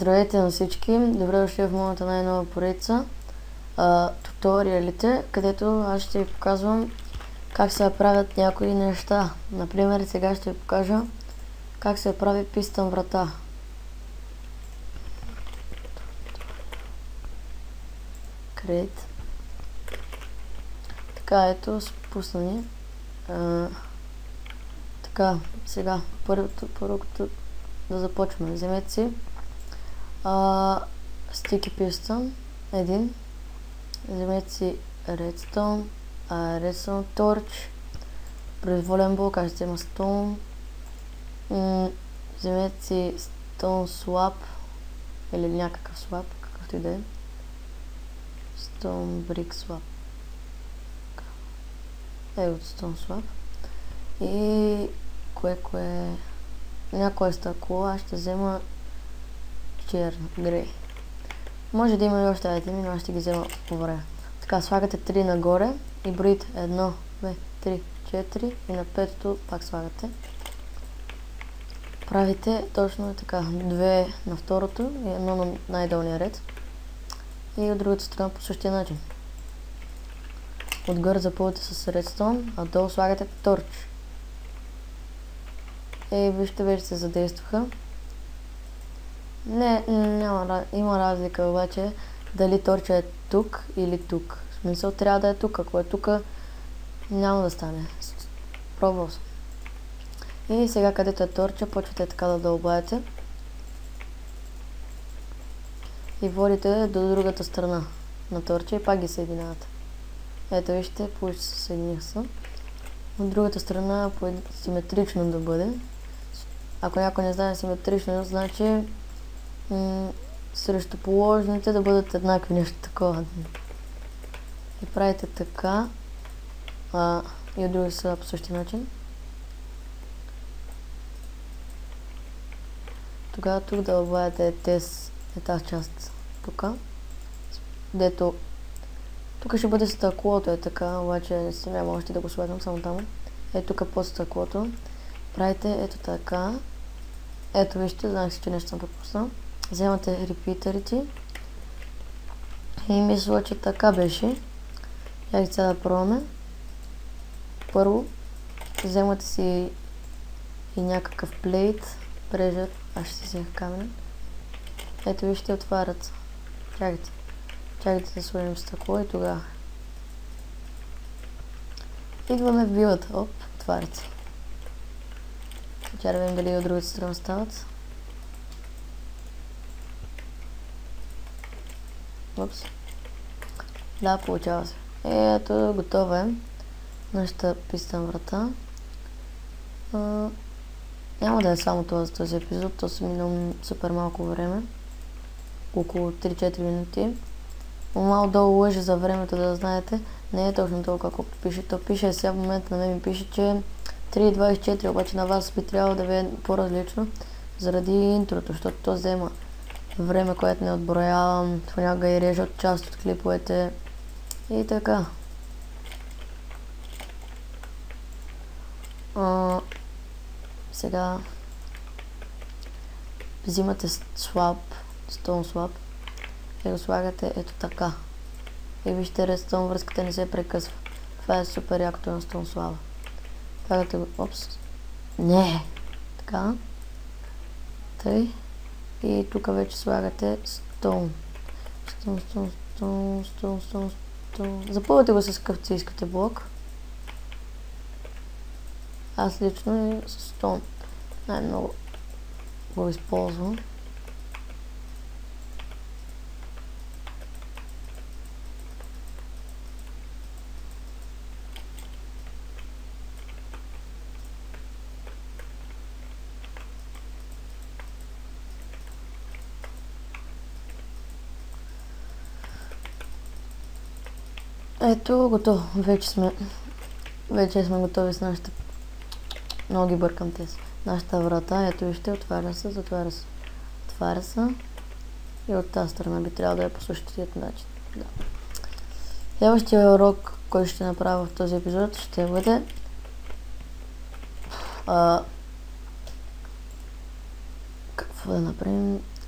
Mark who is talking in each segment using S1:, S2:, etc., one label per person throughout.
S1: Здравейте на всички! Добре дошли в моята най-нова поредица туториалите, където аз ще ви показвам как се правят някои неща. Например, сега ще ви покажа как се прави пистън врата. Create. Така, ето, спусна ни. Така, сега, първото да започваме. Вземете си Sticky Piston, един. Вземете си Redstone, Redstone Torch, произволен блок, аз ще има Stone. Вземете си Stone Swap, или някакъв swap, какъвто и да е. Stone Brick Swap. Ето Stone Swap. И кое някое стъкло, аз ще взема черно, грей. Може да има и още айтеми, но аз ще ги взема по време. Така, слагате 3 нагоре и броите 1, 2, 3, 4 и на 5-то пак слагате. Правите точно така, 2 на второто и 1 на най-долния ред. И от другата страна по същия начин. Отгоре запълвате с редстон, а долу слагате торч. И вижте, вече се задействаха. Има разлика обаче дали торча е тук или тук. В смисъл трябва да е тук. Ако е тук, няма да стане. Пробвал съм. И сега, където е торча, почвате така да дълбаете. И водите до другата страна на торча и пак ги съединявате. Ето вижте, получи се съединиха са. От другата страна симетрично да бъде. Ако някой не знае симетрично, значи срещу положените да бъдат еднакви, нещо такова. И правите така. И от други са по същия начин. Тогава тук да обладите тази част тук. Дето тук ще бъде стъклото, е така, обаче няма още да го слагам само там. Ето тук под стъклото. Правите ето така. Ето вижте, знаех си, че нещо съм пропуснал. Вземате репитерите. И мисля, че така беше. Я сега да пробваме. Първо, вземате си и някакъв плейт, прежер, аз ще си взех камен. Ето вижте, отварят. Чакайте да сложим стъкло и тогава. Идваме в билата. Оп, отварят се. Сега да видим дали от другата страна стават. Опс. Да, получава се. Ето, готова е нашата пистън врата. Няма да е само това за този епизод, то се минало супер малко време. Около 3-4 минути. Малко долу лъжи за времето, да знаете. Не е точно толкова, колкото пише. То пише сега в момента на мен ми пише, че 3.24, обаче на вас би трябвало да ви е по-различно заради интрото, защото то взема време, което не отброявам, понякога и режа от част от клиповете и така. Сега взимате Stone Swap и го слагате ето така. И вижте, Redstone връзката не се прекъсва. Това е супер якото на Stone Swap. Слагате го, опс. Не! Така. Тъй. И тук вече слагате Stone. Stone. Запълвате го с какъвто си искате блок. Аз лично и с Stone най-много го използвам. Ето, готово. Вече сме готови с нашата... Много ги бъркам тези. Нашата врата, ето вижте, отваря се, затваря се. Отваря се. И от тази страна би трябвало да е по същия начин. Да. Следващия урок, който ще направя в този епизод, ще бъде... Какво да направим?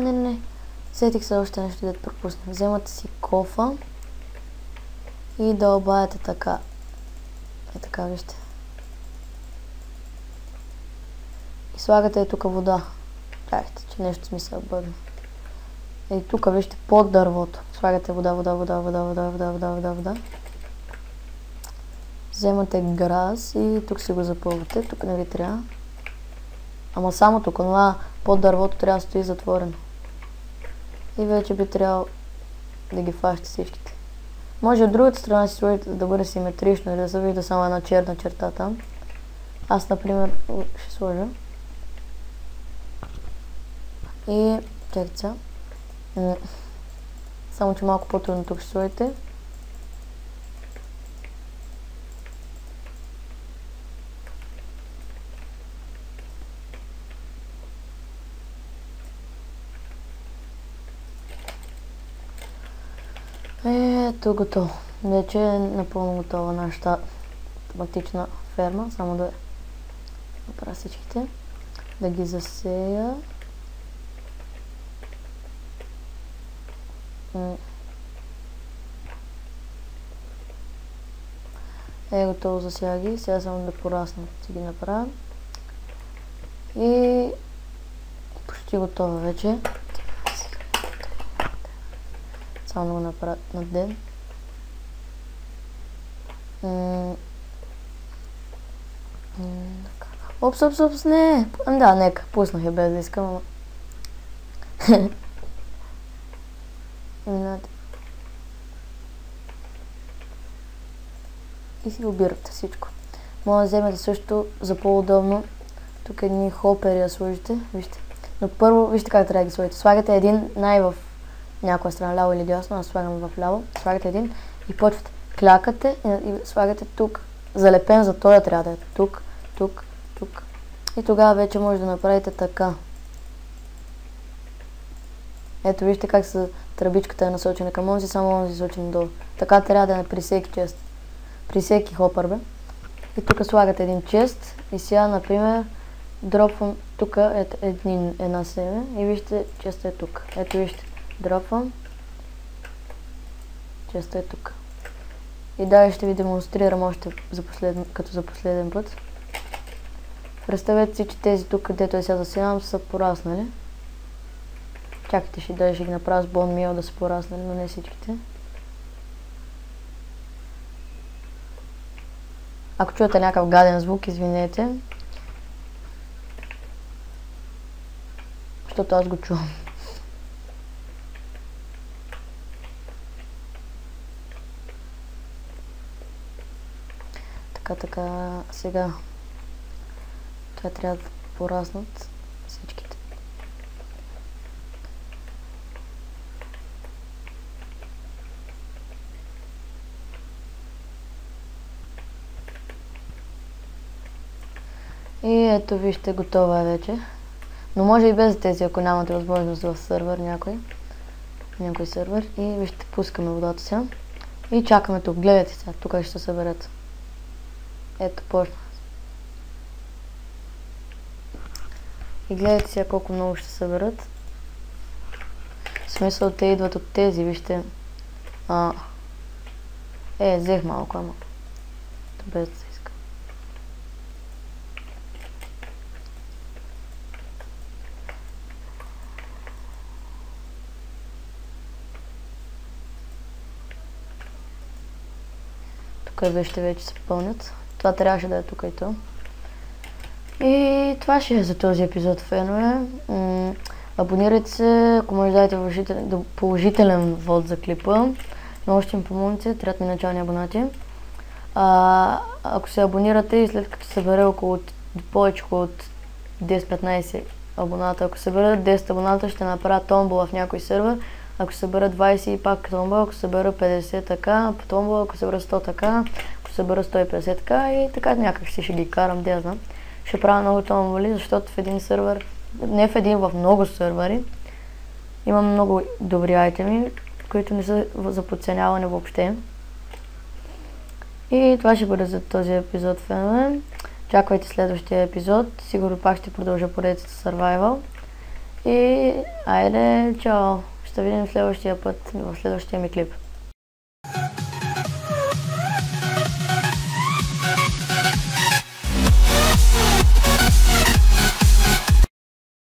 S1: Не. Сетих се още нещо да пропусна. Вземате си кофа и дълбаете така. Така, вижте. И слагате тук вода. Чакайте, че нещо ми се обърна. И тук, вижте, под дървото. Слагате вода. Вземате газ и тук си го запълвате. Тук не ви трябва. Ама само тук, но под дървото трябва да стои затворено. И вече би трябвало да ги фащате всичките. Може от другата страна си сложите да бъде симетрично или да се вижда само една черна черта там. Аз, например, ще сложа. И чакайте сега. Само че малко по-трудно тук ще сложите. Ето готово. Вече е напълно готова нашата автоматична ферма. Само да направя всичките. Да ги засея. Готово, засея ги. Сега само да пораснат, си ги направя. И почти готова вече. Само да го направя на ден. Опс, не! Да, нека, пуснах я без да искам, ама... И си обирате всичко. Може да вземете също за по-удобно. Тук едни хопери да сложите, вижте. Но първо, вижте как трябва да ги сложите. Слагате един в някоя страна, ляво или дясно, аз слагам в ляво. Слагате един и почвате. Клякате и слагате тук. Залепен за този трябва да е. Тук. И тогава вече може да направите така. Ето вижте как тръбичката е насочена към онзи, само онзи сочен долу. Така трябва да е при всеки чест. При всеки хопър, бе. И тук слагате един чест и сега, например, дропвам тук една семе и вижте, честа е тук. Ето вижте, дропвам. Честа е тук. И далее ще ви демонстрирам още като за последен път. Представете си, че тези тук, където я сега засявам, са пораснали. Чакайте, ще ги направя с бон мил да са пораснали, но не всичките. Ако чуете някакъв гаден звук, извинете. Защото аз го чувам. Така, сега това трябва да пораснат всичките. И ето вижте, готова е вече. Но може и без тези, ако нямате възможност в сървър някой сървър. И вижте, пускаме водата сега. И чакаме тук. Гледайте сега, тук ще се съберат. Ето, почна. И гледайте сега колко много ще съберат. В смисъл, те идват от тези, вижте. Взех малко, ама. Без да се иска. Тук вижте, вече се пълнят. Това трябваше да е тук и то. И това ще е за този епизод, фенове. Абонирайте се, ако може да дадете положителен вод за клипа. И още им помогнете, трябват ми начални абонати. Ако се абонирате и след като събере повече от 10-15 абоната, ако съберат 10 абоната, ще направя томбола в някой сервер. Ако събера 20 и пак томбола, ако събера 50 така, томбола, ако събера 100 така, ако събера 150 така и така някак ще ги карам, да я знам. Ще правя много томболи, защото в един сервер, не в един, в много сервери, имам много добри айтеми, които не са за подценяване въобще. И това ще бъде за този епизод, фенове. Чаквайте следващия епизод. Сигурно пак ще продължа поредицата Survival. И айде, чао! Ще видим следващия път в следващия ми клип.